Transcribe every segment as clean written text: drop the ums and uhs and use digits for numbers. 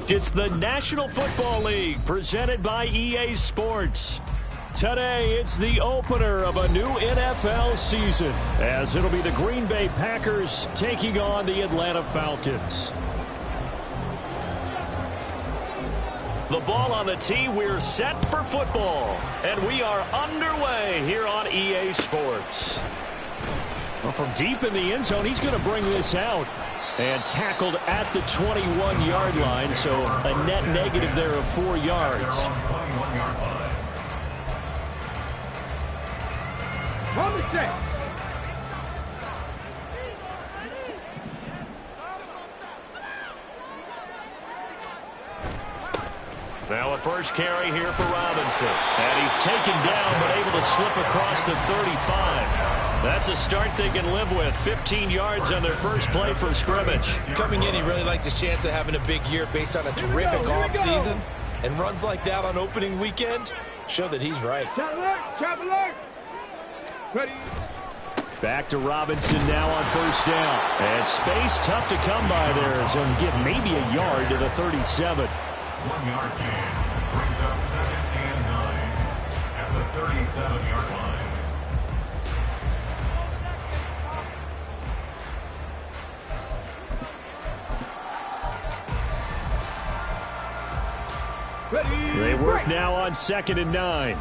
It's the National Football League presented by EA Sports. Today, it's the opener of a new NFL season, as it'll be the Green Bay Packers taking on the Atlanta Falcons. The ball on the tee, we're set for football, and we are underway here on EA Sports. Well, from deep in the end zone, he's going to bring this out. And tackled at the 21-yard line, so a net negative there of 4 yards. Now a first carry here for Robinson. And he's taken down, but able to slip across the 35. That's a start they can live with. 15 yards on their first play from scrimmage. Coming in, he really liked his chance of having a big year based on a terrific offseason. And runs like that on opening weekend show that he's right. Back to Robinson now on first down. And space tough to come by there, as he'll get maybe a yard to the 37. 1 yard gain brings up 2nd and 9 at the 37-yard line. They work now on 2nd and 9.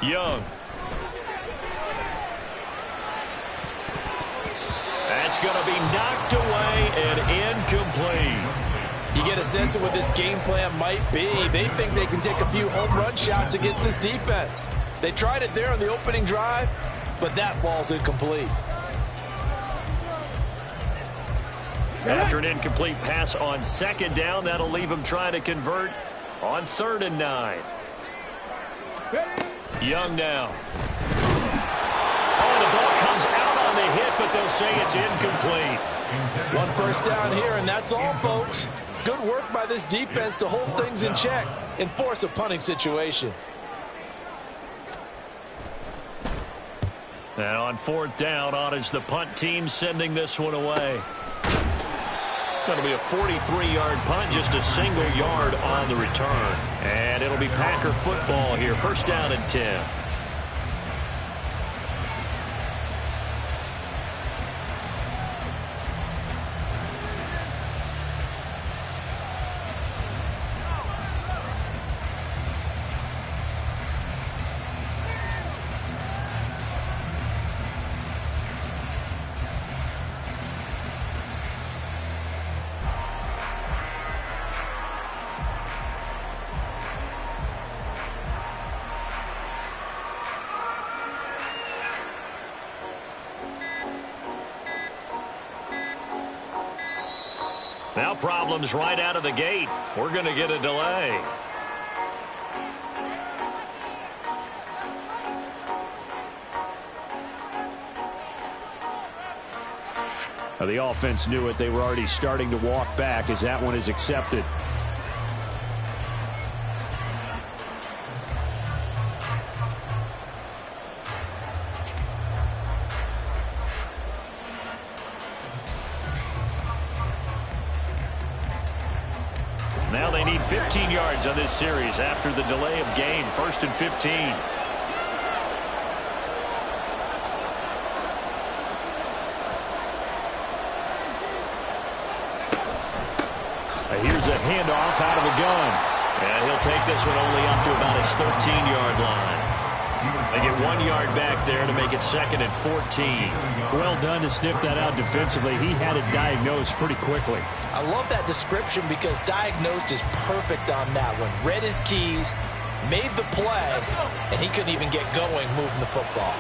Young. That's going to be knocked away and incomplete. You get a sense of what this game plan might be. They think they can take a few home run shots against this defense. They tried it there on the opening drive, but that ball's incomplete. After an incomplete pass on 2nd down, that'll leave him trying to convert on 3rd and 9. Young now. Oh, the ball comes out on the hit, but they'll say it's incomplete. 1 first down here, and that's all, folks. Good work by this defense to hold things in check and force a punting situation. And on 4th down, on is the punt team sending this one away. Going to be a 43-yard punt, just a single yard on the return. And it'll be Packer football here. First down and 10. Now problems right out of the gate. We're going to get a delay. Now the offense knew it. They were already starting to walk back as that one is accepted. Now they need 15 yards on this series after the delay of game. 1st and 15. Here's a handoff out of the gun. And he'll take this one only up to about his 13-yard line. They get 1 yard back there to make it 2nd and 14. Well done to sniff that out defensively. He had it diagnosed pretty quickly. I love that description because diagnosed is perfect on that one. Read his keys, made the play, and he couldn't even get going moving the football.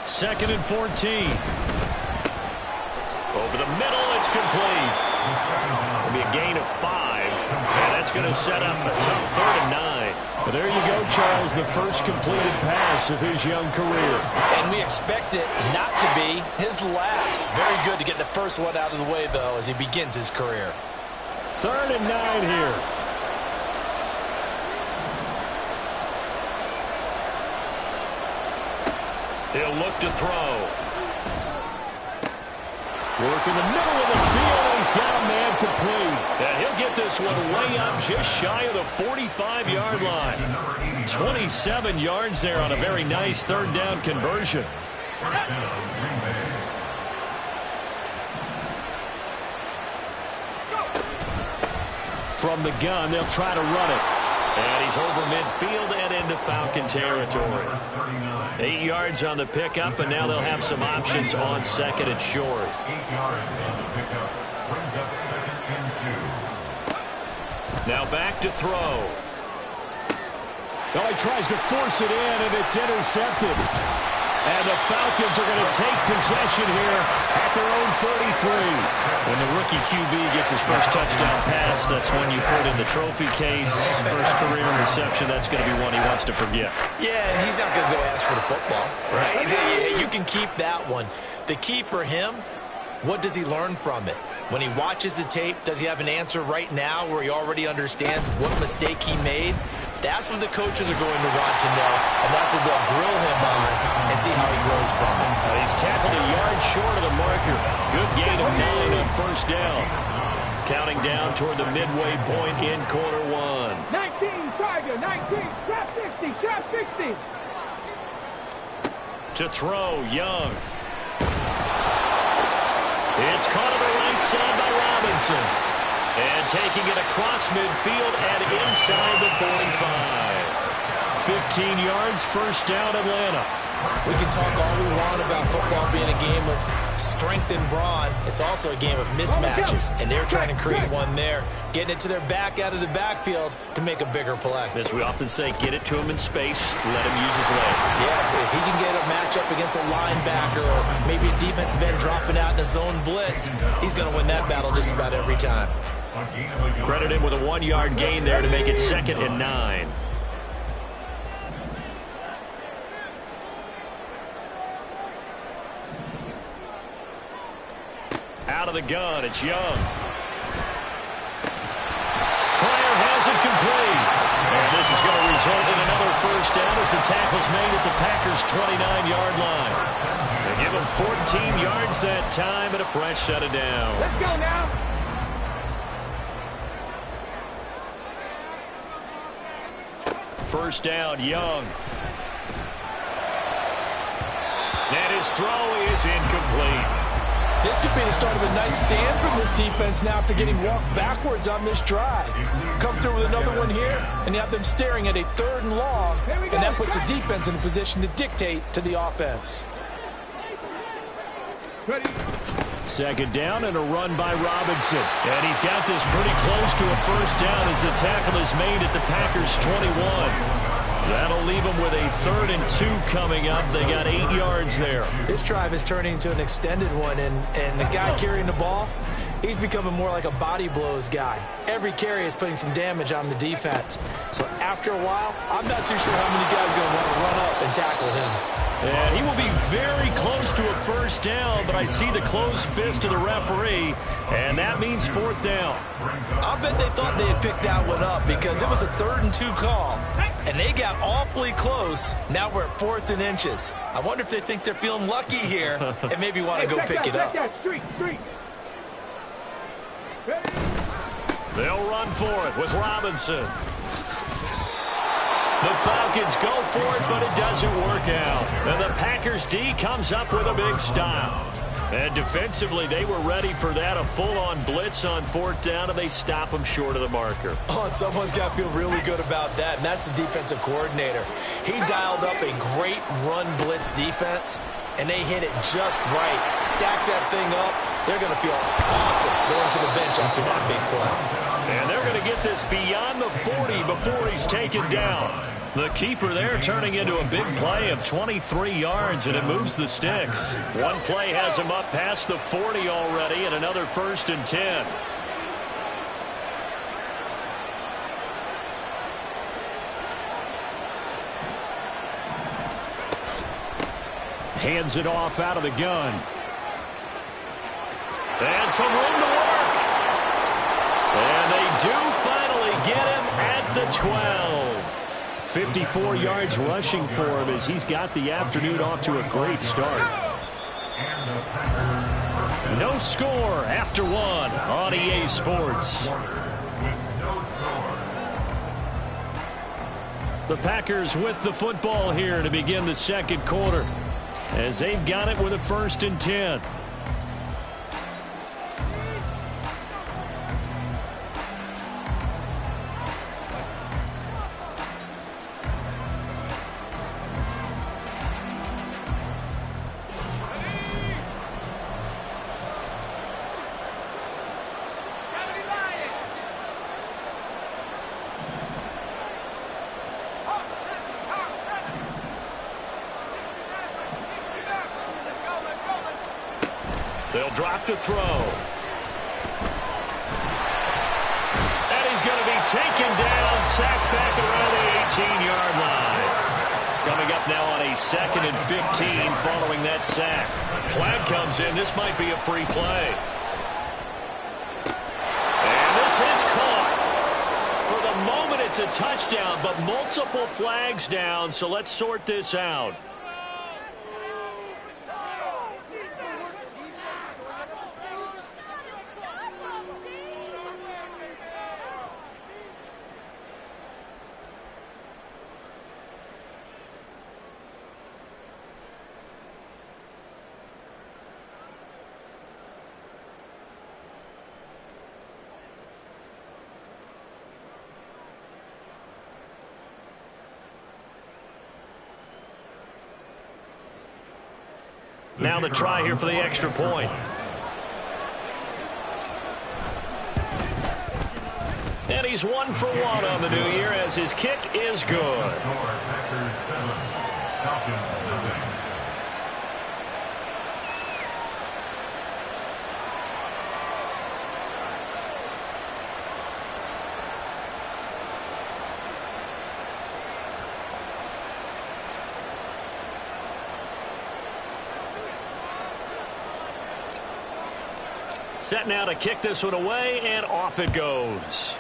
Second and 14. Over the middle, it's complete. It'll be a gain of 5. And that's going to set up a tough 3rd and 9. But there you go, Charles, the first completed pass of his young career. And we expect it not to be his last. Very good to get the first one out of the way, though, as he begins his career. 3rd and 9 here. He'll look to throw. Work in the middle of the field, and he's got a man complete. And he'll get this one way up just shy of the 45-yard line. 27 yards there on a very nice third down conversion. First down, Green Bay. From the gun, they'll try to run it. And he's over midfield and into Falcon territory. 8 yards on the pickup, and now they'll have some options on second and short. 8 yards on the pickup. Brings up 2nd and 2. Now back to throw. Oh, he tries to force it in, and it's intercepted. And the Falcons are going to take possession here at their own 33. When the rookie QB gets his first touchdown pass, that's when you put in the trophy case. First career reception, that's going to be one he wants to forget. Yeah, and he's not going to go ask for the football, right? You can keep that one. The key for him, what does he learn from it? When he watches the tape, does he have an answer right now where he already understands what mistake he made? That's what the coaches are going to want to know, and that's what they'll grill him on and see how he grows from it. He's tackled a yard short of the marker. Good gain of 9 on first down. Counting down toward the midway point in quarter one. 19, Tiger, 19, trap 60, trap 60. To throw, Young. It's caught on the right side by Robinson. And taking it across midfield and inside the 45. 15 yards, first down, Atlanta. We can talk all we want about football being a game of strength and brawn. It's also a game of mismatches, and they're trying to create one there, getting it to their back out of the backfield to make a bigger play. As we often say, get it to him in space, let him use his leg. Yeah, if he can get a matchup against a linebacker or maybe a defensive end dropping out in a zone blitz, he's going to win that battle just about every time. Credit him with a 1-yard gain there to make it 2nd and 9. Out of the gun, it's Young. Pryor has it complete. And this is going to result in another first down as the tackle's made at the Packers' 29-yard line. They give him 14 yards that time and a fresh set of downs. Let's go now. First down, Young. And his throw is incomplete. This could be the start of a nice stand from this defense now after getting walked backwards on this drive. Come through with another one here, and you have them staring at a 3rd and long, and that puts the defense in a position to dictate to the offense. Ready. Second down and a run by Robinson. And he's got this pretty close to a first down as the tackle is made at the Packers' 21. That'll leave them with a 3rd and 2 coming up. They got 8 yards there. This drive is turning into an extended one, and the guy carrying the ball, he's becoming more like a body blows guy. Every carry is putting some damage on the defense. So after a while, I'm not too sure how many guys are going to want to run up and tackle him. And he will be very close to a first down, but I see the closed fist of the referee, and that means 4th down. I bet they thought they had picked that one up because it was a 3rd and 2 call, and they got awfully close. Now we're at 4th and inches. I wonder if they think they're feeling lucky here and maybe want to go pick it up. Street. They'll run for it with Robinson. The Falcons go for it, but it doesn't work out. And the Packers D comes up with a big stop. And defensively, they were ready for that, a full-on blitz on 4th down, and they stop them short of the marker. Oh, and someone's got to feel really good about that, and that's the defensive coordinator. He dialed up a great run blitz defense, and they hit it just right. Stack that thing up. They're going to feel awesome going to the bench after that big play. And they're going to get this beyond the 40 before he's taken down. The keeper there turning into a big play of 23 yards, and it moves the sticks. One play has him up past the 40 already, and another 1st and 10. Hands it off out of the gun. And some room to work. And they do finally get him at the 12. 54 yards rushing for him as he's got the afternoon off to a great start. No score after one on EA Sports. The Packers with the football here to begin the second quarter as they've got it with a 1st and 10. They'll drop to throw. And he's going to be taken down, sacked back around the 18-yard line. Coming up now on a 2nd and 15 following that sack. Flag comes in. This might be a free play. And this is caught. For the moment, it's a touchdown, but multiple flags down, so let's sort this out. Now the try here for the extra point. And he's 1 for 1 on the new year as his kick is good. Set now to kick this one away, and off it goes.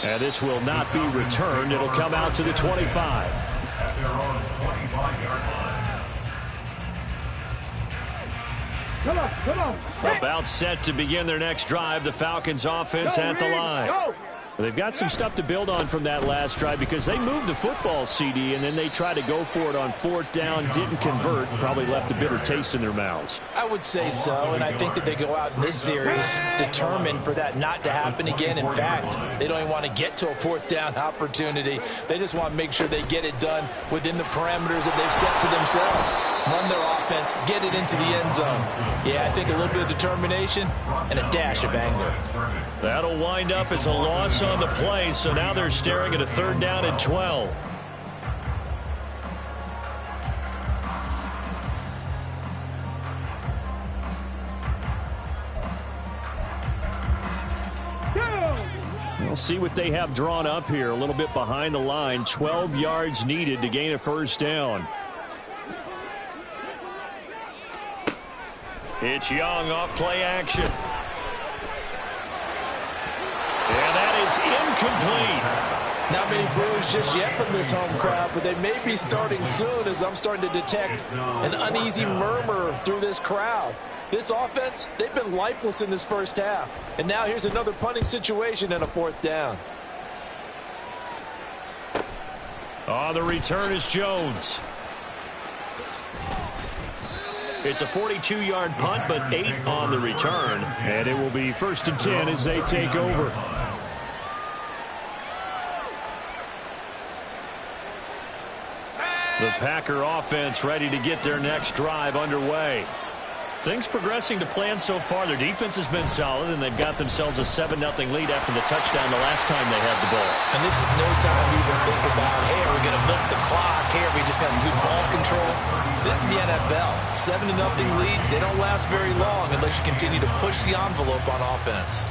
And this will not be returned. It'll come out to the 25. At their own 25-yard line. Come on. About set to begin their next drive. The Falcons offense at the line. Go. They've got some stuff to build on from that last drive because they moved the football, CD, and then they tried to go for it on 4th down, didn't convert, probably left a bitter taste in their mouths. I would say so, and I think that they go out in this series determined for that not to happen again. In fact, they don't even want to get to a 4th down opportunity. They just want to make sure they get it done within the parameters that they've set for themselves. Run their offense, get it into the end zone. Yeah, I think a little bit of determination and a dash of anger. That'll wind up as a loss on the play, so now they're staring at a 3rd down and 12. We'll see what they have drawn up here. A little bit behind the line. 12 yards needed to gain a 1st down. It's Young off play action. And that is incomplete. Not many boos just yet from this home crowd, but they may be starting soon as I'm starting to detect an uneasy murmur through this crowd. This offense, they've been lifeless in this first half. And now here's another punting situation and a 4th down. On the return is Jones. It's a 42-yard punt, but 8 on the return. And it will be 1st and 10 as they take over. The Packer offense ready to get their next drive underway. Things progressing to plan so far. Their defense has been solid, and they've got themselves a 7-0 lead after the touchdown the last time they had the ball. And this is no time to even think about, hey, are we going to milk the clock? Hey, are we just going to do ball control? This is the NFL. 7-0 leads, they don't last very long unless you continue to push the envelope on offense.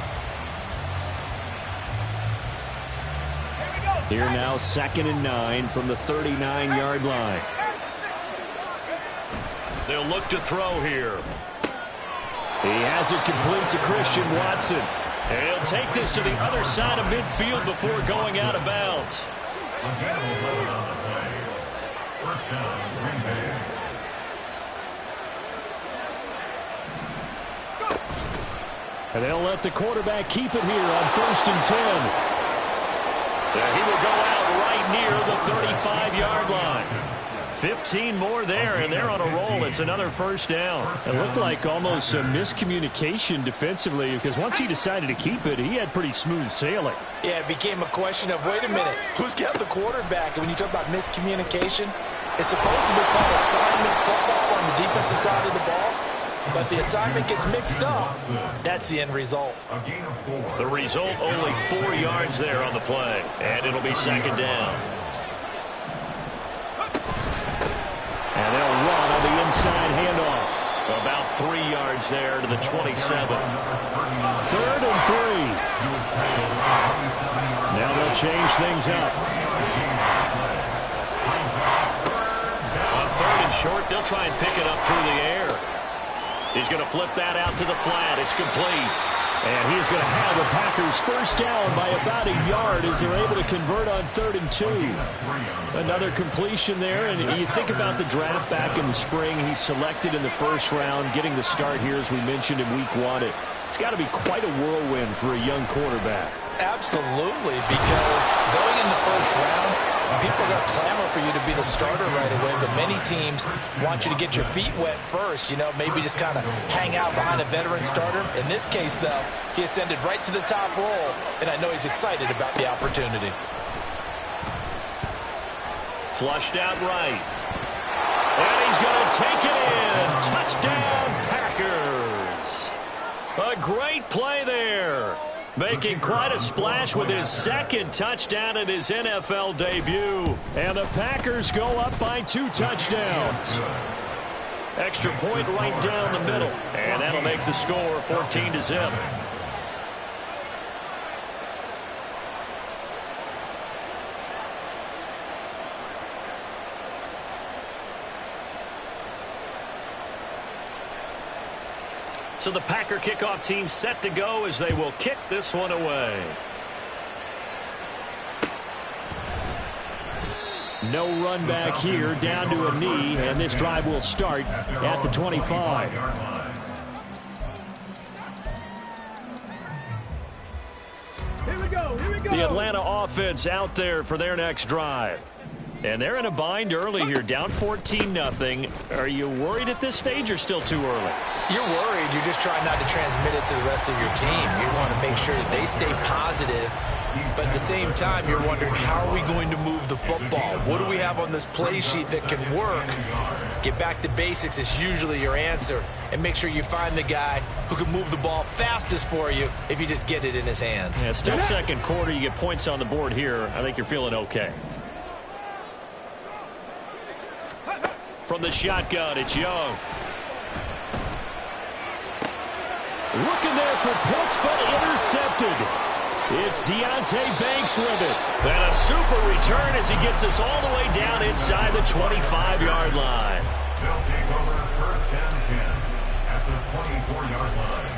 Here now, 2nd and 9 from the 39-yard line. They'll look to throw here. He has it complete to Christian Watson. And he'll take this to the other side of midfield before going out of bounds. First down, Green Bay. And they'll let the quarterback keep it here on 1st and 10. And he will go out right near the 35-yard line. 15 more there, and they're on a roll. It's another first down. It looked like almost a miscommunication defensively, because once he decided to keep it, he had pretty smooth sailing. Yeah, it became a question of, wait a minute, who's got the quarterback? And when you talk about miscommunication, it's supposed to be called assignment football on the defensive side of the ball. But the assignment gets mixed up. That's the end result. The result, only 4 yards there on the play. And it'll be second down. And they'll run on the inside handoff. About 3 yards there to the 27. 3rd and 3. Now they'll change things up. On 3rd and short, they'll try and pick it up through the air. He's going to flip that out to the flat. It's complete. And he's going to have the Packers first down by about a yard as they're able to convert on 3rd and 2. Another completion there. And you think about the draft back in the spring. He's selected in the first round, getting the start here, as we mentioned, in week 1. It's got to be quite a whirlwind for a young quarterback. Absolutely, because going in the first round, people are going to clamor for you to be the starter right away, but many teams want you to get your feet wet first, maybe just kind of hang out behind a veteran starter. In this case, though, he ascended right to the top roll, and I know he's excited about the opportunity. Flushed out right. And he's going to take it in. Touchdown, Packers. A great play there. Making quite a splash with his second touchdown in his NFL debut. And the Packers go up by 2 touchdowns. Extra point right down the middle. And that'll make the score 14-0. So the Packer kickoff team set to go as they will kick this one away. No run back here, down to a knee, and this drive will start at the 25. Here we go. The Atlanta offense out there for their next drive. And they're in a bind early here, down 14-0. Are you worried at this stage or still too early? You're worried. You're just trying not to transmit it to the rest of your team. You want to make sure that they stay positive. But at the same time, you're wondering, how are we going to move the football? What do we have on this play sheet that can work? Get back to basics is usually your answer. And make sure you find the guy who can move the ball fastest for you if you just get it in his hands. Yeah, still second quarter. You get points on the board here. I think you're feeling okay. From the shotgun, it's Young. Looking there for points, but intercepted. It's Deonte Banks with it. And a super return as he gets us all the way down inside the 25-yard line. They'll take over 1st and 10 at the 24-yard line.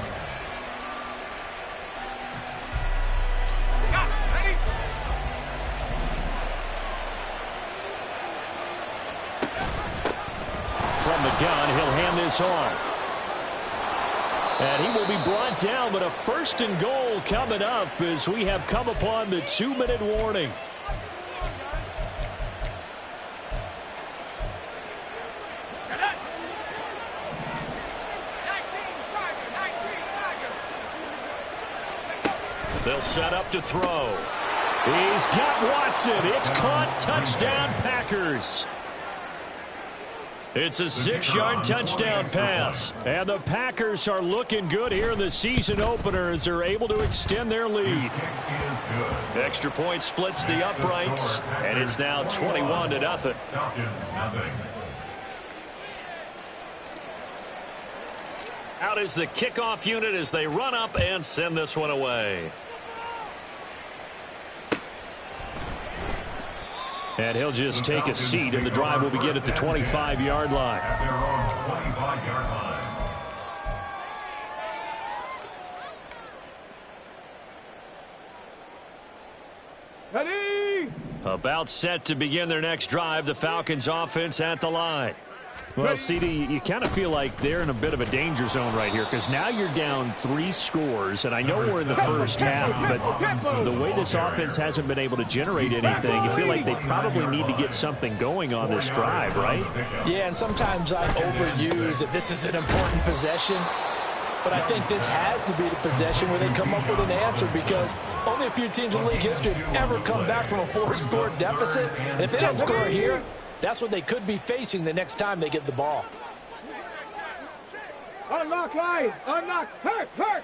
Ready? From the gun, he'll hand this off. And he will be brought down, but a 1st and goal coming up as we have come upon the 2-minute warning. They'll set up to throw. He's got Watson. It's caught. Touchdown, Packers. It's a 6-yard touchdown pass. And the Packers are looking good here in the season opener as they're able to extend their lead. Extra point splits the uprights, and it's now 21-0. Out is the kickoff unit as they run up and send this one away. And he'll just take a seat, and the drive will begin at the 25-yard line. At their own 25-yard line. About set to begin their next drive, the Falcons offense at the line. Well, CD, you kind of feel like they're in a bit of a danger zone right here because now you're down 3 scores, and I know we're in the first half, but the way this offense hasn't been able to generate anything, you feel like they probably need to get something going on this drive, right? Yeah, and sometimes I overuse if this is an important possession, but I think this has to be the possession where they come up with an answer because only a few teams in league history have ever come back from a 4-score deficit, and if they don't score here, that's what they could be facing the next time they get the ball. Unlock line. Unlock. Hurt. Hurt.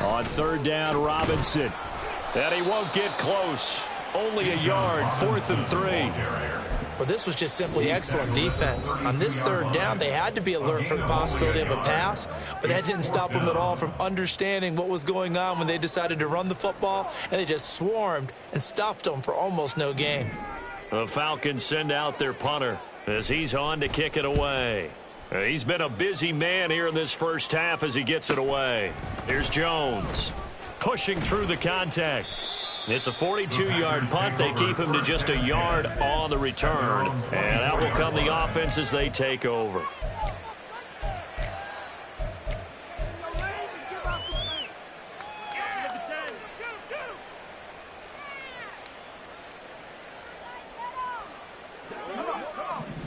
On third down, Robinson. And he won't get close. Only a yard, 4th and 3. Well, this was just simply excellent defense. On this third down, they had to be alert for the possibility of a pass, but that didn't stop them at all from understanding what was going on when they decided to run the football, and they just swarmed and stuffed them for almost no gain. The Falcons send out their punter as he's on to kick it away. He's been a busy man here in this first half as he gets it away. Here's Jones pushing through the contact. It's a 42-yard punt. They keep him to just a yard on the return. And out will come the offense as they take over.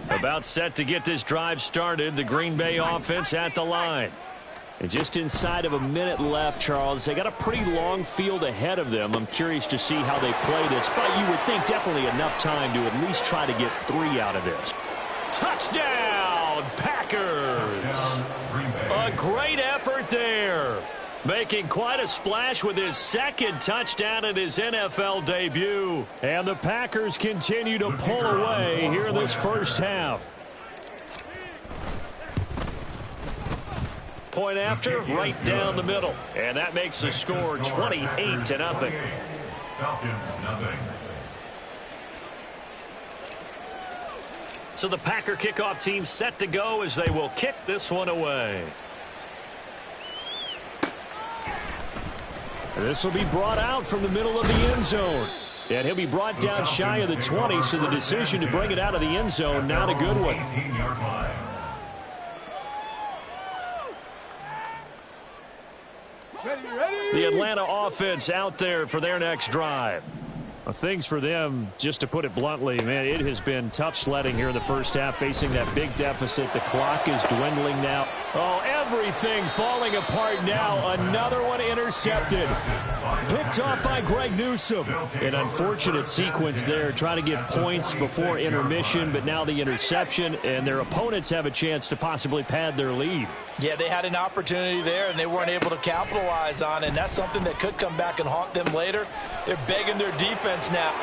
About set to get this drive started. The Green Bay offense at the line. And just inside of a minute left, Charles. They got a pretty long field ahead of them. I'm curious to see how they play this, but you would think definitely enough time to at least try to get 3 out of this. Touchdown, Packers! A great effort there. Making quite a splash with his 2nd touchdown in his NFL debut. And the Packers continue to pull away here in this first half. Point after, right down the middle. And that makes the score 28-0. Falcons, nothing. So the Packer kickoff team set to go as they will kick this one away. This will be brought out from the middle of the end zone. And he'll be brought down shy of the 20, so the decision to bring it out of the end zone, not a good one. The Atlanta offense out there for their next drive. Well, things for them, just to put it bluntly, man, it has been tough sledding here in the first half, facing that big deficit. The clock is dwindling now. Oh, everything falling apart now. Another one intercepted. Picked off by Greg Newsome. An unfortunate sequence there, trying to get points before intermission, but now the interception, and their opponents have a chance to possibly pad their lead. Yeah, they had an opportunity there, and they weren't able to capitalize on it, and that's something that could come back and haunt them later. They're begging their defense now.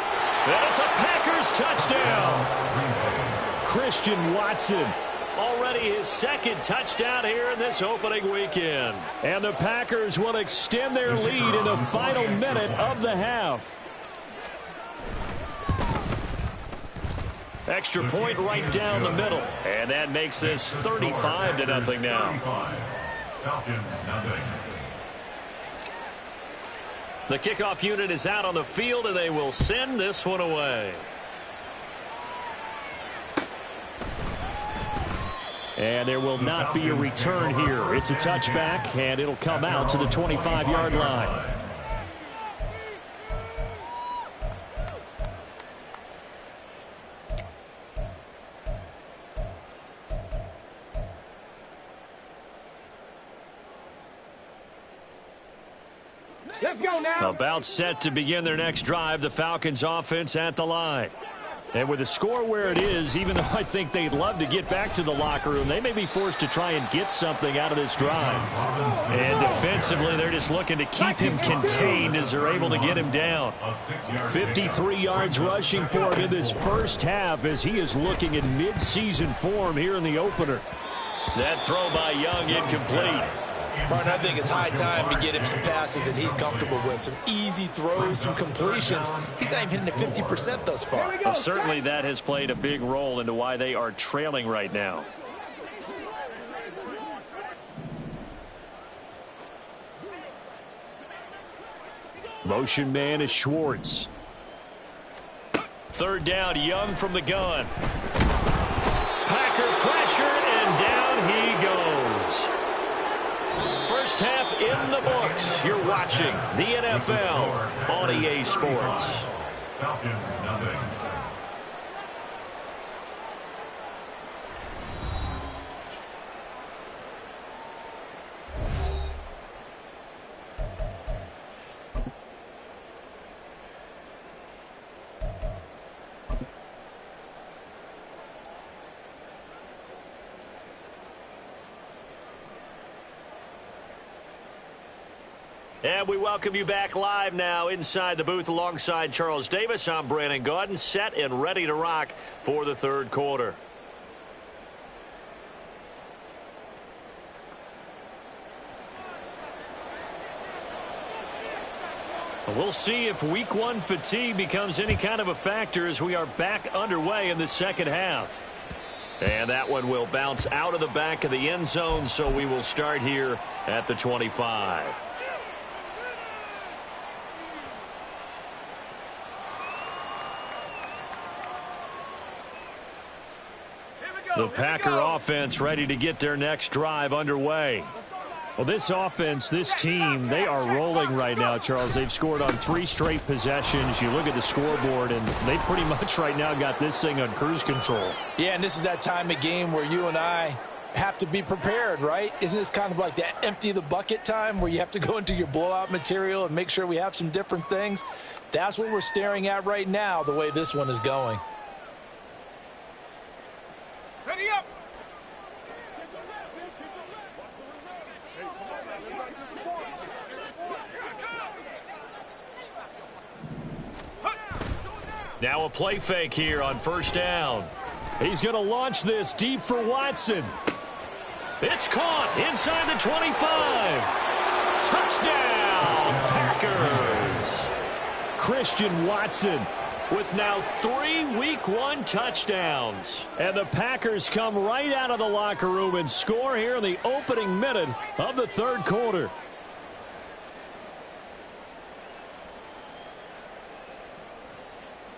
That's a Packers touchdown. Christian Watson. Already his 2nd touchdown here in this opening weekend. And the Packers will extend their lead in the final minute of the half. Extra point right down the middle. And that makes this 35-0 now. Falcons, nothing. The kickoff unit is out on the field, and they will send this one away. And there will not be a return here. It's a touchback, and it'll come out to the 25-yard line. Let's go now. About set to begin their next drive, the Falcons offense at the line. And with the score where it is, even though I think they'd love to get back to the locker room, they may be forced to try and get something out of this drive. And defensively, they're just looking to keep him contained as they're able to get him down. 53 yards rushing for him in this first half as he is looking in mid-season form here in the opener. That throw by Young incomplete. Martin, I think it's high time to get him some passes that he's comfortable with. Some easy throws, some completions. He's not even hitting the 50% thus far. Well, certainly that has played a big role into why they are trailing right now. Motion man is Schwartz. Third down, Young from the gun. Packer pressure, and down he goes. First half in the books. You're watching the NFL on EA Sports. Falcons, nothing. And we welcome you back live now inside the booth alongside Charles Davis. I'm Brandon Gaudin, set and ready to rock for the third quarter. We'll see if week one fatigue becomes any kind of a factor as we are back underway in the second half. And that one will bounce out of the back of the end zone, so we will start here at the 25. The Packer offense ready to get their next drive underway. Well, this offense, this team, they are rolling right now, Charles. They've scored on 3 straight possessions. You look at the scoreboard, and they pretty much right now got this thing on cruise control. Yeah, and this is that time of game where you and I have to be prepared, right? Isn't this kind of like that empty the bucket time where you have to go into your blowout material and make sure we have some different things? That's what we're staring at right now, the way this one is going. Ready up! Now a play fake here on first down. He's going to launch this deep for Watson. It's caught inside the 25. Touchdown, Packers. Christian Watson with now 3 week 1 touchdowns. And the Packers come right out of the locker room and score here in the opening minute of the third quarter.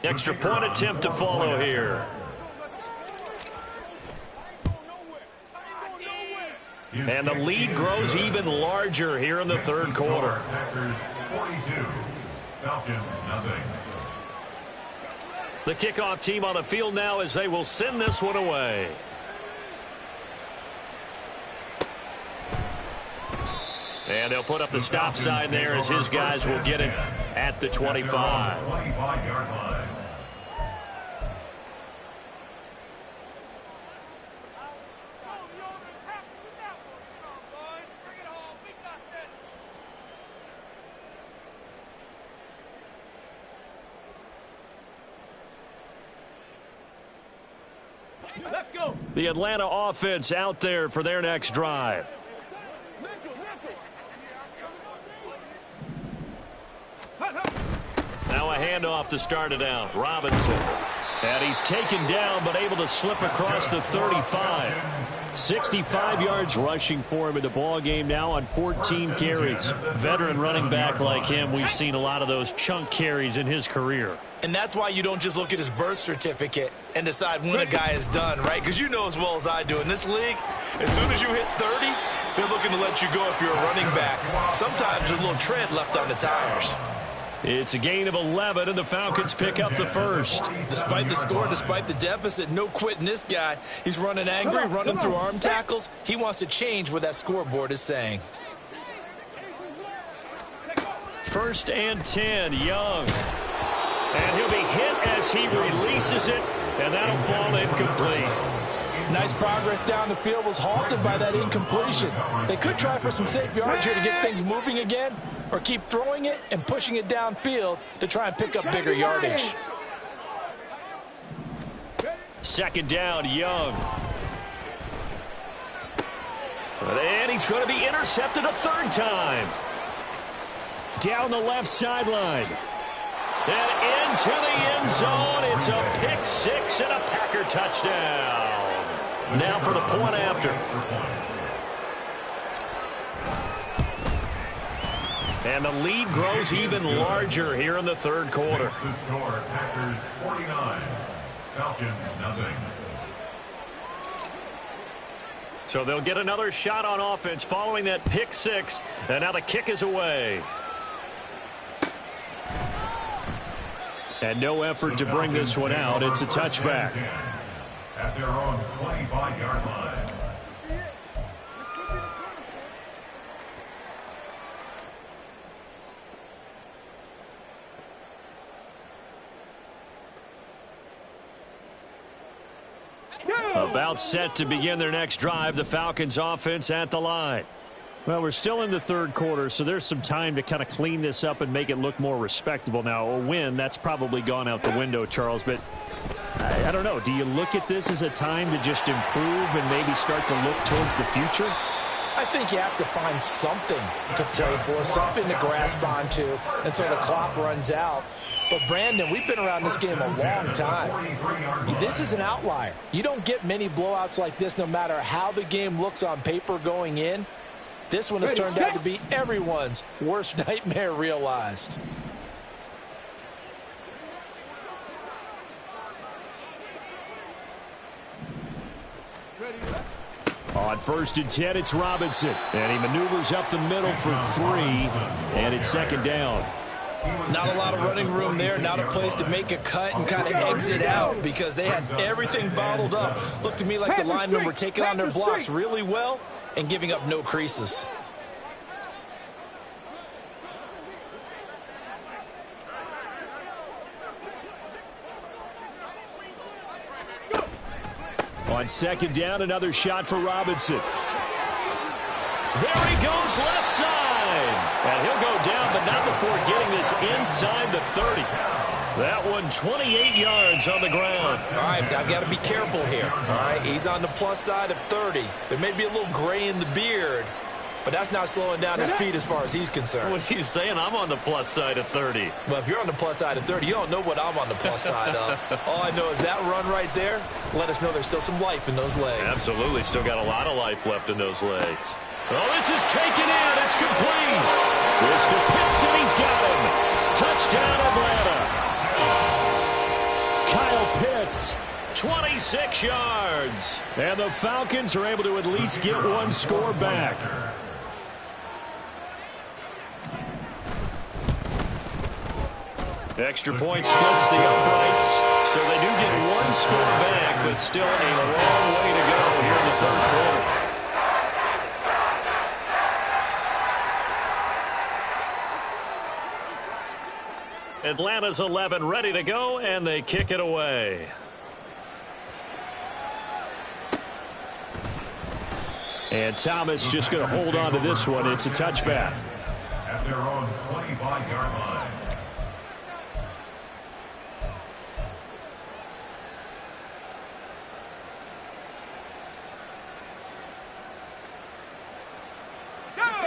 Extra point attempt to follow here. And the lead grows even larger here in the third quarter. Packers 42, Falcons nothing. The kickoff team on the field now as they will send this one away. And they'll put up the stop sign there as his guys will get it at the 25. 25-yard line. Let's go. The Atlanta offense out there for their next drive. Now a handoff to start it out. Robinson. And he's taken down but able to slip across the 35. 65 yards rushing for him in the ball game now on 14 carries. Veteran running back like him, we've seen a lot of those chunk carries in his career. And that's why you don't just look at his birth certificate and decide when a guy is done, right? Because you know as well as I do, in this league, as soon as you hit 30, they're looking to let you go if you're a running back. Sometimes there's a little tread left on the tires. It's a gain of 11, and the Falcons pick up the first. Despite the score, despite the deficit, no quitting this guy. He's running angry, running through arm tackles. He wants to change what that scoreboard is saying. First and 10, Young. And he'll be hit as he releases it, and that'll fall incomplete. Nice progress down the field, was halted by that incompletion. They could try for some safe yards here to get things moving again, or keep throwing it and pushing it downfield to try and pick up bigger yardage. Second down, Young. And he's going to be intercepted a third time. Down the left sideline. And into the end zone. It's a pick six and a Packer touchdown. Now for the point after. And the lead grows even larger here in the third quarter. The score, Packers 49, Falcons nothing. So they'll get another shot on offense following that pick six. And now the kick is away. And no effort to bring this one out. It's a touchback. At their own 25-yard line. About set to begin their next drive, the Falcons offense at the line. Well, we're still in the third quarter, so there's some time to kind of clean this up and make it look more respectable. Now, a win, that's probably gone out the window, Charles, but I don't know. Do you look at this as a time to just improve and maybe start to look towards the future? I think you have to find something to play for, something to grasp onto until the clock runs out. But, Brandon, we've been around this game a long time. This is an outlier. You don't get many blowouts like this no matter how the game looks on paper going in. This one has turned out to be everyone's worst nightmare realized. On 1st and 10, it's Robinson. And he maneuvers up the middle for 3. And it's second down. Not a lot of running room there. Not a place to make a cut and kind of exit out because they had everything bottled up. Looked to me like the linemen were taking on their blocks really well and giving up no creases. On second down, another shot for Robinson. There he goes, left side. And he'll go down, but not before getting this inside the 30. That one 28 yards on the ground. All right, I've got to be careful here. All right, he's on the plus side of 30. There may be a little gray in the beard, but that's not slowing down his speed as far as he's concerned. What are you saying? I'm on the plus side of 30. Well, if you're on the plus side of 30, you don't know what I'm on the plus side of. All I know is that run right there let us know there's still some life in those legs. Absolutely, still got a lot of life left in those legs. Oh, this is taken in. It's complete. This to Pitts, and he's got him. Touchdown, Atlanta. Kyle Pitts, 26 yards. And the Falcons are able to at least get one score back. Extra point splits the uprights, so they do get one score back, but still a long way to go here in the third quarter. Atlanta's 11 ready to go, and they kick it away. And Thomas just going to hold on to this one. It's a touchback. At their own 25-yard line.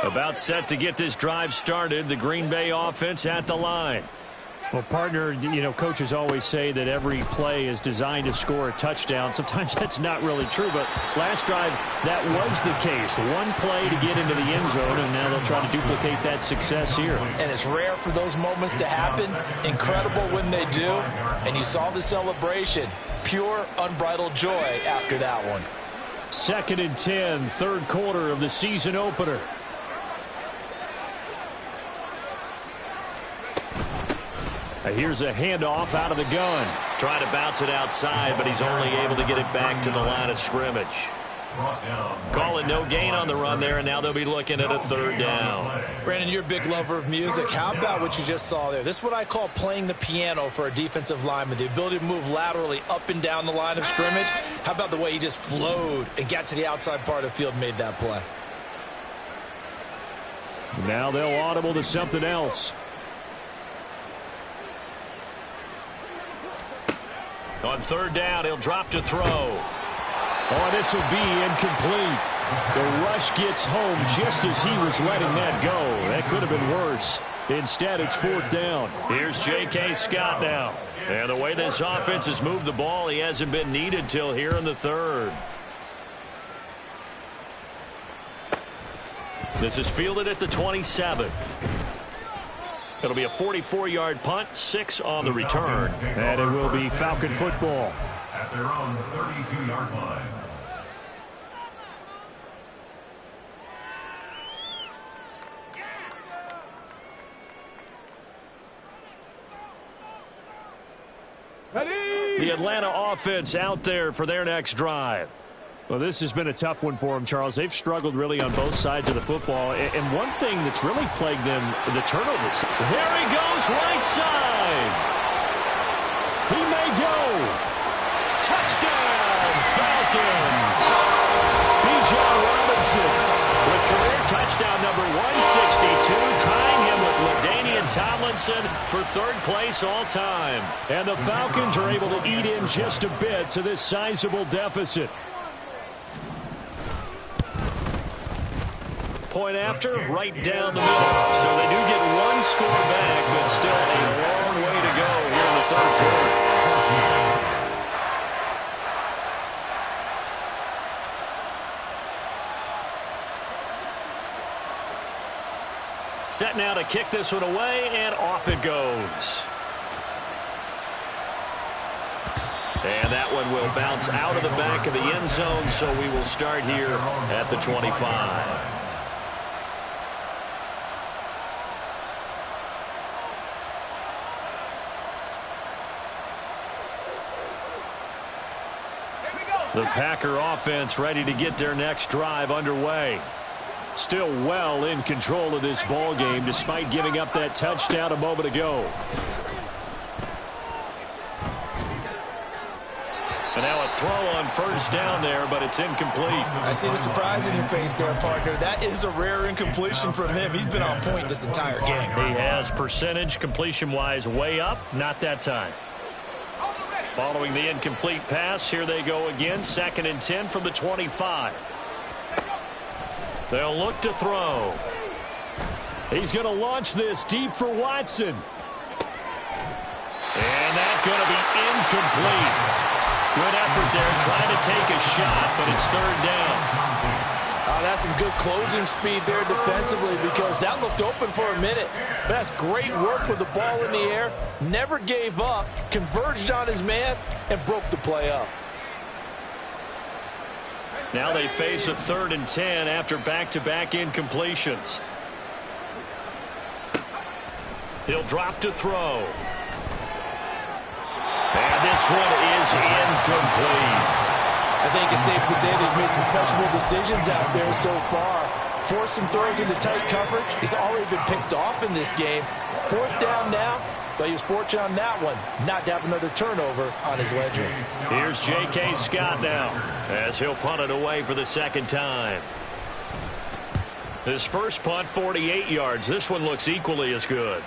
About set to get this drive started. The Green Bay offense at the line. Well, partner, you know, coaches always say that every play is designed to score a touchdown. Sometimes that's not really true, but last drive, that was the case. One play to get into the end zone, and now they'll try to duplicate that success here. And it's rare for those moments to happen. Incredible when they do. And you saw the celebration. Pure, unbridled joy after that one. 2nd and 10, third quarter of the season opener. Here's a handoff out of the gun. Trying to bounce it outside, but he's only able to get it back to the line of scrimmage. Calling no gain on the run there, and now they'll be looking at a third down. Brandon, you're a big lover of music. How about what you just saw there? This is what I call playing the piano for a defensive lineman, the ability to move laterally up and down the line of scrimmage. How about the way he just flowed and got to the outside part of the field and made that play? Now they'll audible to something else. On third down, he'll drop to throw. Oh, this will be incomplete. The rush gets home just as he was letting that go. That could have been worse. Instead, it's fourth down. Here's J.K. Scott now. And the way this offense has moved the ball, he hasn't been needed till here in the third. This is fielded at the 27. It'll be a 44-yard punt, 6 on the return. And it will be Falcon football. At their own 32-yard line. The Atlanta offense out there for their next drive. Well, this has been a tough one for them, Charles. They've struggled really on both sides of the football. And one thing that's really plagued them, the turnovers. There he goes, right side. He may go. Touchdown, Falcons. Bijan Robinson with career touchdown number 162, tying him with LaDainian Tomlinson for third place all time. And the Falcons are able to eat in just a bit to this sizable deficit. Point after, right down the middle. So they do get one score back, but still a long way to go here in the third quarter. Set now to kick this one away, and off it goes. And that one will bounce out of the back of the end zone, so we will start here at the 25. The Packer offense ready to get their next drive underway. Still well in control of this ball game despite giving up that touchdown a moment ago. And now a throw on first down there, but it's incomplete. I see the surprise in your face there, partner. That is a rare incompletion from him. He's been on point this entire game. He has percentage completion-wise way up, not that time. Following the incomplete pass, here they go again, 2nd and 10 from the 25. They'll look to throw. He's going to launch this deep for Watson. And that's going to be incomplete. Good effort there, trying to take a shot, but it's third down. That's some good closing speed there defensively because that looked open for a minute. That's great work with the ball in the air. Never gave up, converged on his man, and broke the play up. Now they face a 3rd and 10 after back-to-back incompletions. He'll drop to throw. And this one is incomplete. I think it's safe to say that he's made some questionable decisions out there so far. Forced some throws into tight coverage. He's already been picked off in this game. 4th down now, but he was fortunate on that one not to have another turnover on his ledger. Here's J.K. Scott now as he'll punt it away for the 2nd time. His first punt, 48 yards. This one looks equally as good.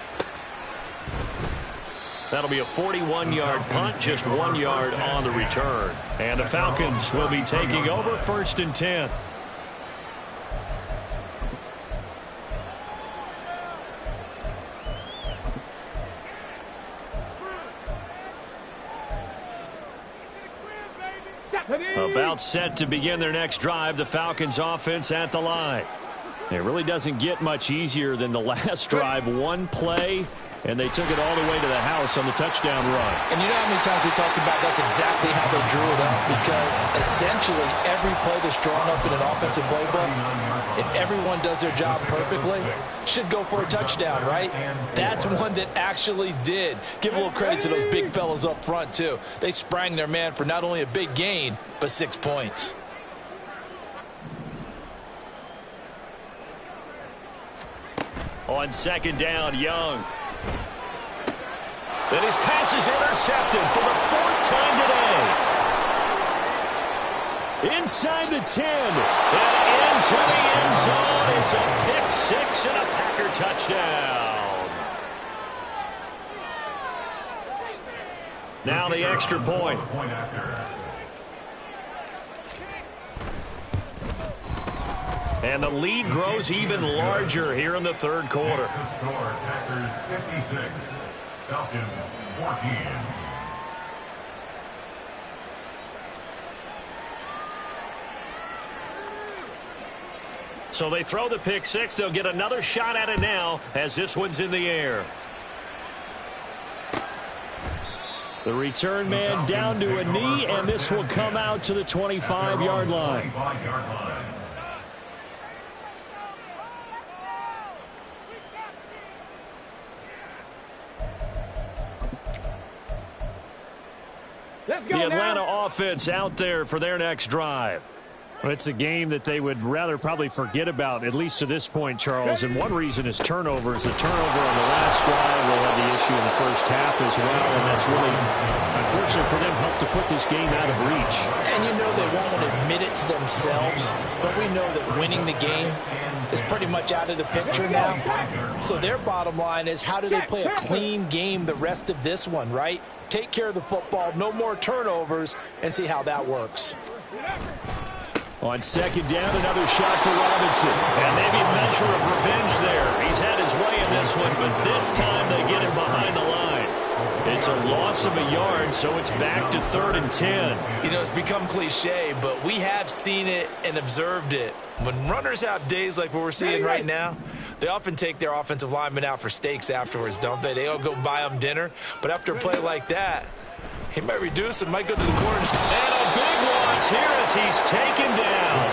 That'll be a 41-yard punt, just 1 yard on the return. And the Falcons will be taking over 1st and 10. About set to begin their next drive, the Falcons offense at the line. It really doesn't get much easier than the last drive. One play, and they took it all the way to the house on the touchdown run. And you know how many times we talked about that's exactly how they drew it up, because essentially every play that's drawn up in an offensive playbook, if everyone does their job perfectly, should go for a touchdown, right? That's one that actually did. Give a little credit to those big fellas up front, too. They sprang their man for not only a big gain, but 6 points. On 2nd down, Young. Then his pass is intercepted for the 4th time today. Inside the 10 and into the end zone. It's a pick-6 and a Packer touchdown. Now the extra point. And the lead grows even larger here in the 3rd quarter. Packers 56, Falcons 14. So they throw the pick-6. They'll get another shot at it now as this one's in the air. The return man down to a knee, and this will come out to the 25-yard line. The Atlanta offense out there for their next drive. It's a game that they would rather probably forget about, at least to this point, Charles. And one reason is turnovers. A turnover on the last drive will have the issue in the first half as well. And that's really, unfortunate for them, helped to put this game out of reach. And you know they won't admit it to themselves, but we know that winning the game is pretty much out of the picture now. So their bottom line is, how do they play a clean game the rest of this one, right? Take care of the football, no more turnovers, and see how that works. On second down, another shot for Robinson. And maybe a measure of revenge there. He's had his way in this one, but this time they get him behind the line. It's a loss of a yard, so it's back to 3rd and 10. You know, it's become cliche, but we have seen it and observed it. When runners have days like what we're seeing right now, they often take their offensive linemen out for steaks afterwards, don't they? They all go buy them dinner. But after a play like that, he might reduce it, might go to the corners. And a big loss here as he's taken down.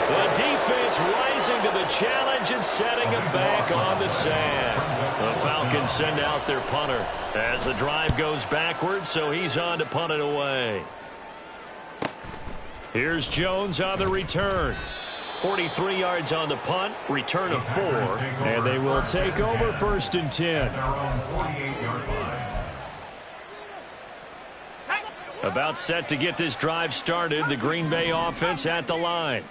The defense rising to the challenge and setting him back on the sand. The Falcons send out their punter as the drive goes backwards, so he's on to punt it away. Here's Jones on the return. 43 yards on the punt, return of 4, and they will take over 1st and 10. About set to get this drive started, the Green Bay offense at the line.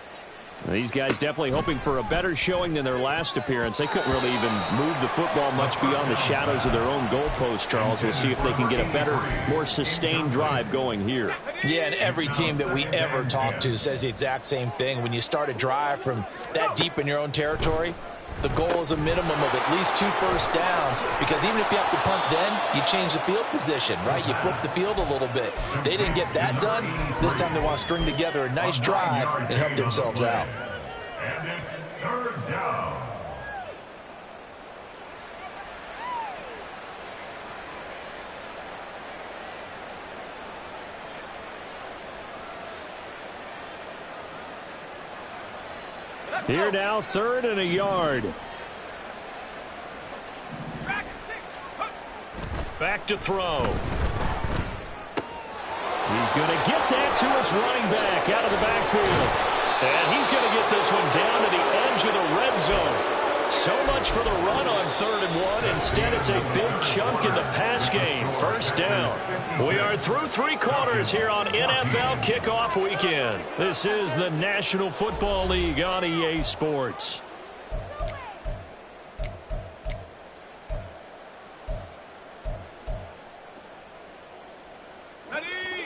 These guys definitely hoping for a better showing than their last appearance. They couldn't really even move the football much beyond the shadows of their own goalpost, Charles. We'll see if they can get a better, more sustained drive going here. Yeah, and every team that we ever talk to says the exact same thing. When you start a drive from that deep in your own territory, the goal is a minimum of at least 2 first downs, because even if you have to punt then, you change the field position, right? You flip the field a little bit. They didn't get that done. This time they want to string together a nice drive and help themselves out. And it's 3rd down. Here now, 3rd and a yard. Back to throw. He's going to get that to his running back out of the backfield. And he's going to get this one down to the edge of the red zone. So much for the run on 3rd and 1. Instead, it's a big chunk in the pass game. 1st down. We are through 3 quarters here on NFL Kickoff Weekend. This is the National Football League on EA Sports.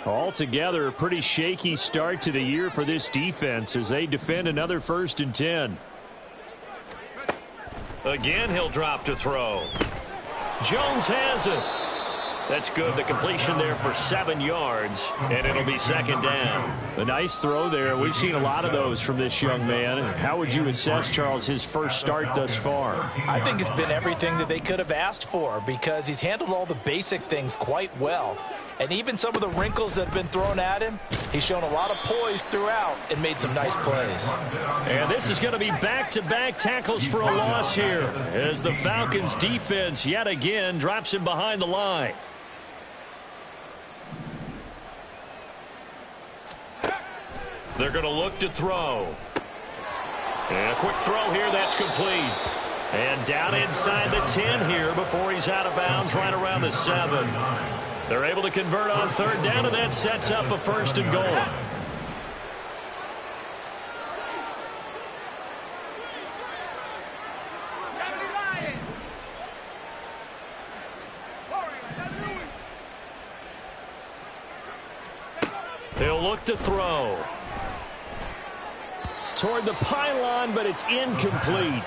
Altogether, a pretty shaky start to the year for this defense as they defend another 1st and 10. Again, he'll drop to throw. Jones has it. That's good. The completion there for 7 yards, and it'll be 2nd down. A nice throw there. We've seen a lot of those from this young man. How would you assess, Charles, his first start thus far? I think it's been everything that they could have asked for, because he's handled all the basic things quite well. And even some of the wrinkles that have been thrown at him, he's shown a lot of poise throughout and made some nice plays. And this is going to be back-to-back tackles for a loss here as the Falcons defense yet again drops him behind the line. They're going to look to throw. And a quick throw here, that's complete. And down inside the 10 here before he's out of bounds, right around the 7. They're able to convert on 3rd down, and that sets up a 1st and goal. They'll look to throw. Toward the pylon, but it's incomplete.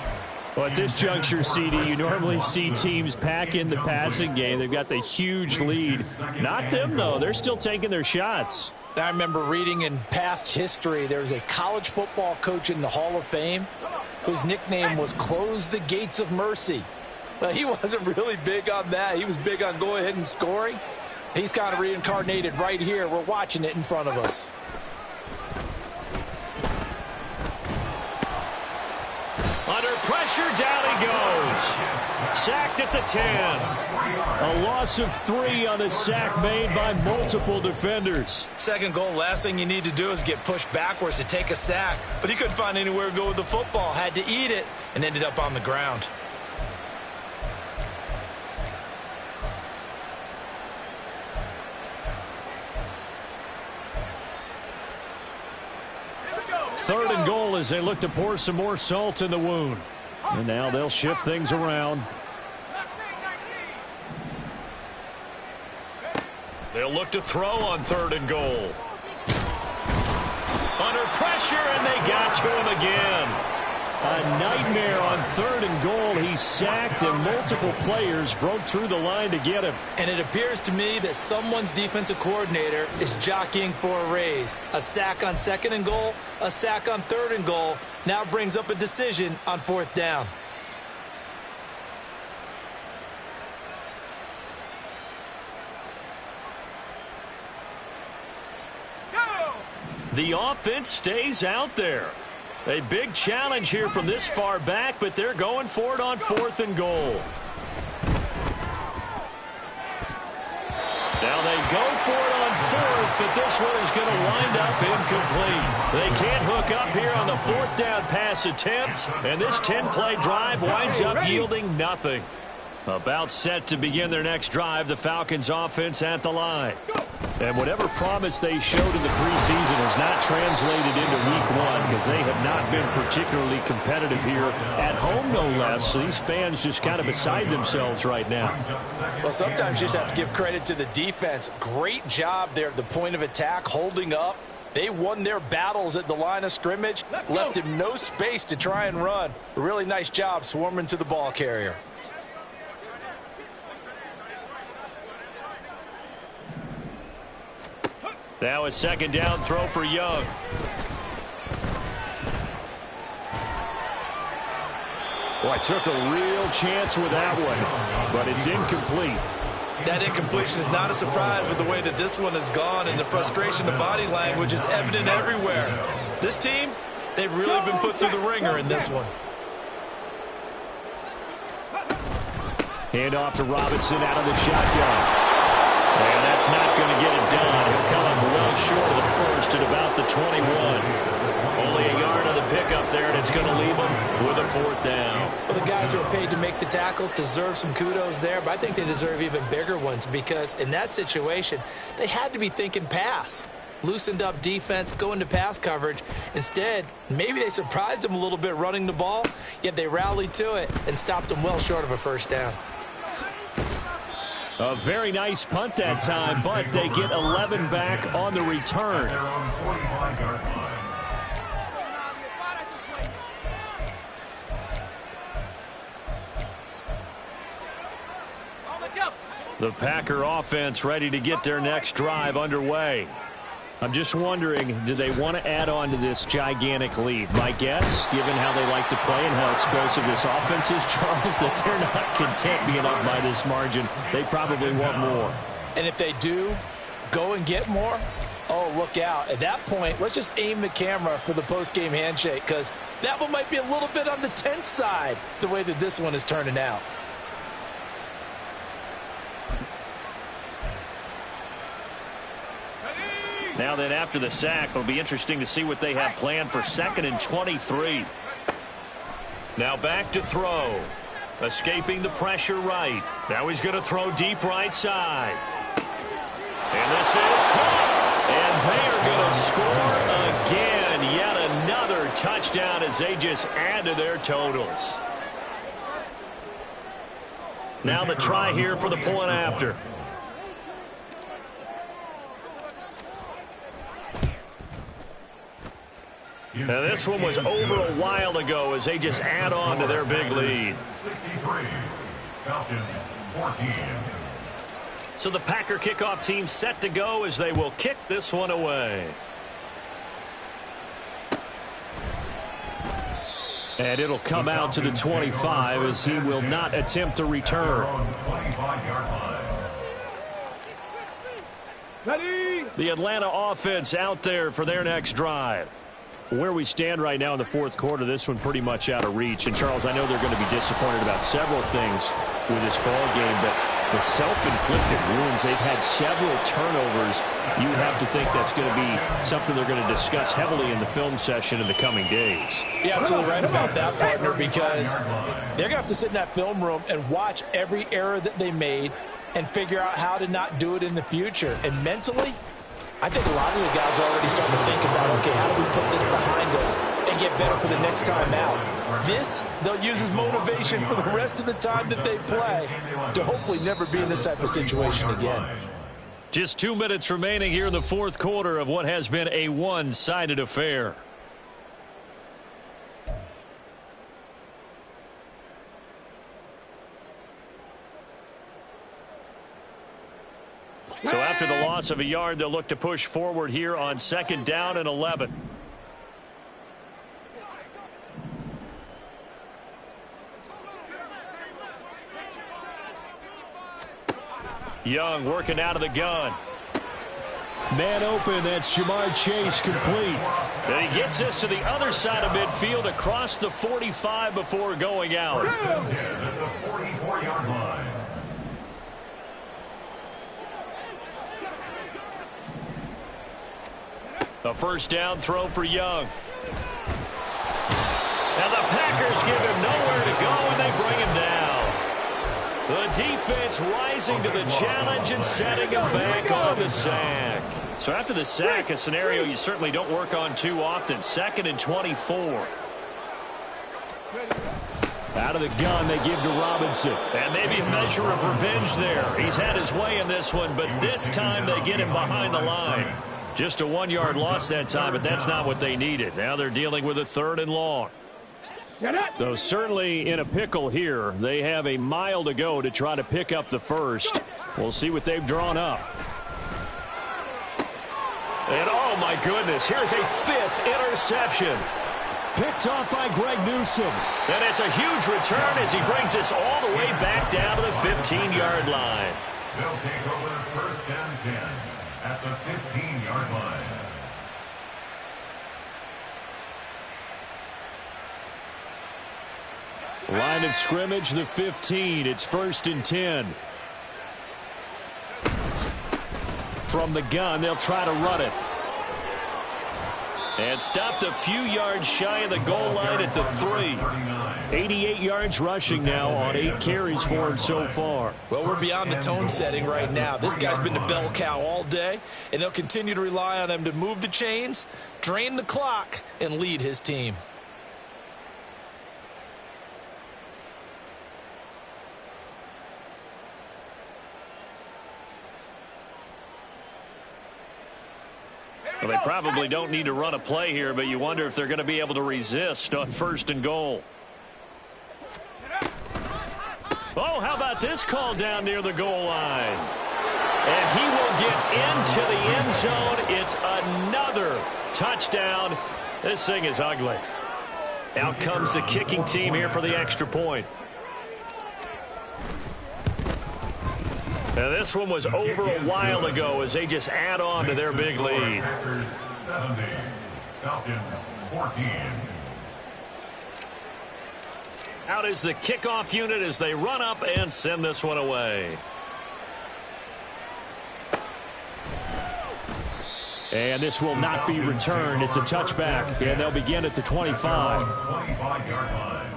Well, at this juncture, CD, you normally see teams pack in the passing game. They've got the huge lead. Not them, though. They're still taking their shots. I remember reading in past history, there was a college football coach in the Hall of Fame whose nickname was Close the Gates of Mercy. Well, he wasn't really big on that. He was big on going ahead and scoring. He's kind of reincarnated right here. We're watching it in front of us. Under pressure, down he goes. Sacked at the 10. A loss of 3 on the sack made by multiple defenders. Second goal, last thing you need to do is get pushed backwards to take a sack. But he couldn't find anywhere to go with the football. Had to eat it and ended up on the ground. Third and goal as they look to pour some more salt in the wound. And now they'll shift things around. They'll look to throw on third and goal. Under pressure, and they got to him again. A nightmare on third and goal. He's sacked, and multiple players broke through the line to get him. And it appears to me that someone's defensive coordinator is jockeying for a raise. A sack on second and goal, a sack on third and goal, now brings up a decision on fourth down. The offense stays out there. A big challenge here from this far back, but they're going for it on fourth and goal. Now they go for it on fourth, but this one is going to wind up incomplete. They can't hook up here on the fourth down pass attempt, and this 10-play drive winds up yielding nothing. About set to begin their next drive, the Falcons offense at the line. And whatever promise they showed in the preseason has not translated into week 1 because they have not been particularly competitive here at home, no less. So these fans just kind of beside themselves right now. Well, sometimes you just have to give credit to the defense. Great job there at the point of attack, holding up. They won their battles at the line of scrimmage, left him no space to try and run. A really nice job swarming to the ball carrier. Now a second down throw for Young. Boy, took a real chance with that one, but it's incomplete. That incompletion is not a surprise with the way that this one has gone, and the frustration, the body language is evident everywhere. This team, they've really been put through the ringer in this one. Hand off to Robinson out of the shotgun. And that's not going to get it done. He'll come up well short of the first at about the 21. Only a yard on the pickup there, and it's going to leave him with a fourth down. Well, the guys who are paid to make the tackles deserve some kudos there, but I think they deserve even bigger ones because in that situation, they had to be thinking pass. Loosened up defense, going to pass coverage. Instead, maybe they surprised them a little bit running the ball, yet they rallied to it and stopped them well short of a first down. A very nice punt that time, but they get 11 back on the return. The Packer offense ready to get their next drive underway. I'm just wondering, do they want to add on to this gigantic lead? My guess, given how they like to play and how explosive this offense is, Charles, that they're not content being up by this margin. They probably want more. And if they do go and get more, oh, look out. At that point, let's just aim the camera for the post-game handshake because that one might be a little bit on the tense side, the way that this one is turning out. Now then, after the sack, it'll be interesting to see what they have planned for 2nd and 23. Now back to throw. Escaping the pressure right. Now he's going to throw deep right side. And this is caught. And they are going to score again. Yet another touchdown as they just add to their totals. Now the try here for the point after. Now this one was over a while ago as they just add on to their big lead. 63, Falcons 14. So the Packer kickoff team set to go as they will kick this one away. And it'll come out to the 25 as he will not attempt to return. Ready? The Atlanta offense out there for their next drive. Where we stand right now in the fourth quarter, this one pretty much out of reach. And, Charles, I know they're going to be disappointed about several things with this ball game, but the self-inflicted wounds, they've had several turnovers. You have to think that's going to be something they're going to discuss heavily in the film session in the coming days. You're absolutely right about that, partner, because they're going to have to sit in that film room and watch every error that they made and figure out how to not do it in the future. And mentally, I think a lot of the guys are already starting to think about, okay, how do we put this behind us and get better for the next time out? This, they'll use as motivation for the rest of the time that they play to hopefully never be in this type of situation again. Just 2 minutes remaining here in the fourth quarter of what has been a one-sided affair. So after the loss of a yard, they'll look to push forward here on 2nd down and 11. Young working out of the gun. Man open, that's Jamar Chase, complete. And he gets this to the other side of midfield across the 45 before going out. At the 44-yard line. A first down throw for Young. And the Packers give him nowhere to go, and they bring him down. The defense rising to the challenge and setting him back on the sack. So after the sack, a scenario you certainly don't work on too often. 2nd and 24. Out of the gun, they give to Robinson. And maybe a measure of revenge there. He's had his way in this one, but this time they get him behind the line. Just a 1-yard loss that time, but that's not what they needed. Now they're dealing with a 3rd and long. So certainly in a pickle here. They have a mile to go to try to pick up the first. We'll see what they've drawn up. And oh my goodness, here's a 5th interception. Picked off by Greg Newsome. And it's a huge return as he brings us all the way back down to the 15-yard line. They'll take over 1st and 10 at the 15-yard line. Line of scrimmage, the 15. It's 1st and 10. From the gun, they'll try to run it. And stopped a few yards shy of the goal line at the 3. 88 yards rushing now on 8 carries for him so far. Well, we're beyond the tone setting right now. This guy's been the bell cow all day, and they'll continue to rely on him to move the chains, drain the clock, and lead his team. Well, they probably don't need to run a play here, but you wonder if they're going to be able to resist on 1st and goal. Oh, how about this call down near the goal line? And he will get into the end zone. It's another touchdown. This thing is ugly. Out comes the kicking team here for the extra point. Now, this one was over a while ago as they just add on to their big lead. Packers 70, Falcons 14. Out is the kickoff unit as they run up and send this one away. And this will not be returned. It's a touchback, and they'll begin at the 25. 25-yard line.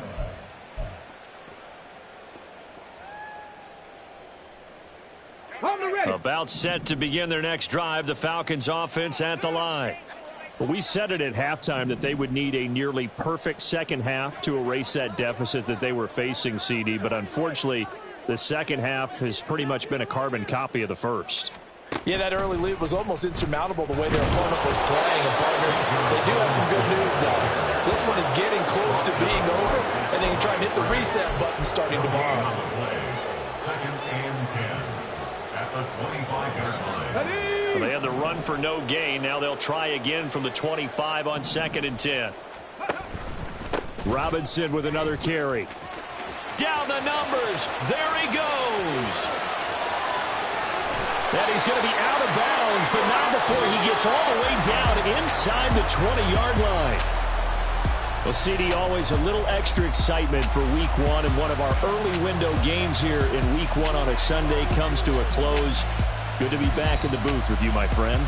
About set to begin their next drive, the Falcons offense at the line. Well, we said it at halftime that they would need a nearly perfect second half to erase that deficit that they were facing, CD, but unfortunately, the second half has pretty much been a carbon copy of the first. Yeah, that early lead was almost insurmountable the way their opponent was playing. And, partner, they do have some good news, though. This one is getting close to being over, and they can try and hit the reset button starting tomorrow. 2nd and 10 at the 25-yard line. Well, they had the run for no gain. Now they'll try again from the 25 on 2nd and 10. Robinson with another carry. Down the numbers. There he goes. And he's going to be out of bounds bounds, but not before he gets all the way down inside the 20-yard line. Well, CD, always a little extra excitement for Week 1, and one of our early window games here in Week 1 on a Sunday comes to a close. Good to be back in the booth with you, my friend.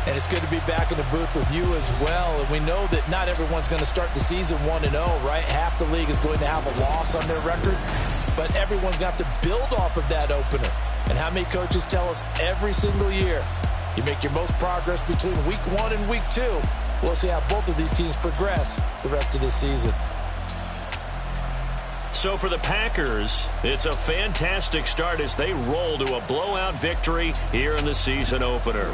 And it's good to be back in the booth with you as well. And we know that not everyone's going to start the season 1-0, right? Half the league is going to have a loss on their record, but everyone's going to have to build off of that opener. And how many coaches tell us every single year, you make your most progress between Week 1 and Week 2. We'll see how both of these teams progress the rest of this season. So for the Packers, it's a fantastic start as they roll to a blowout victory here in the season opener.